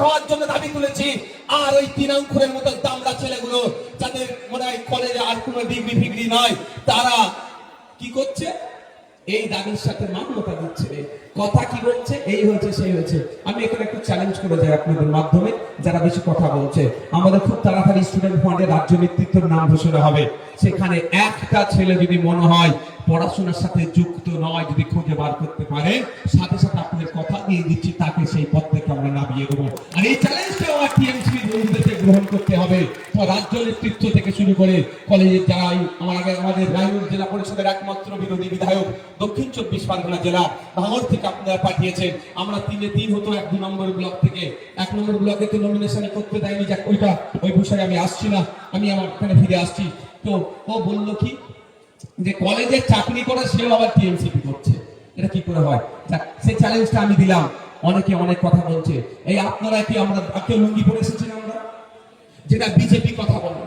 খাওয়ার জন্য দাবি তুলেছি। আর ওই 3 অঙ্কুরের মতো দামড়া ছেলেগুলো যাদের মনে হয় কলেজে আর কোনো ডিগ্রি ফিগ্রি নয়, তারা কি করছে? এই দাবির সাথে মান্যতা দিচ্ছে। কথা কি বলছে? এই হয়েছে সেই হয়েছে। আমি এখানে একটু চ্যালেঞ্জ করে যাই আপনাদের মাধ্যমে, যারা বেশি কথা বলছে। আমাদের খুব তাড়াতাড়ি স্টুডেন্ট ফান্ডের রাজ্য নেতৃত্বের নাম ঘোষণা হবে। সেখানে একটা ছেলে যদি মনে হয় পড়াশোনার সাথে যুক্ত নয়, যদি খুঁজে বার করতে পারে, সাথে সাথে আপনাদের কথা দিয়ে দিচ্ছি, তাকে সেই পদ থেকে আমরা নামিয়ে দেবো। আর এই চ্যালেঞ্জটা আমার টিএমসি বন্ধুদেরকে গ্রহণ করতে হবে। রাজ্য নেতৃত্ব থেকে শুরু করে কলেজের যারা আমাদের রায়গঞ্জ জেলা পরিষদের একমাত্র বিরোধী বিধায়ক দক্ষিণ 24 পরগনা জেলা ভাঙড় থেকে আপনারা পাঠিয়েছেন। আমরা 3-3 হতো 1-2 নম্বর ব্লক থেকে। 1 নম্বর ব্লকে তো নমিনেশন করতে দেয়নি, যাক ওই বিষয়ে আমি আসছি না, আমি আমার এখানে ফিরে আসছি। তো ও বললো কি যে কলেজে চাকরি করে সেও আবার টিএমসিপি করছে, এটা কি করে হয়? সেই চ্যালেঞ্জটা আমি দিলাম। অনেকে অনেক কথা বলছে। এই আপনারা কি আমরা কেউ লুঙ্গি পরে এসেছি না? আমরা যেটা বিজেপি কথা বলে,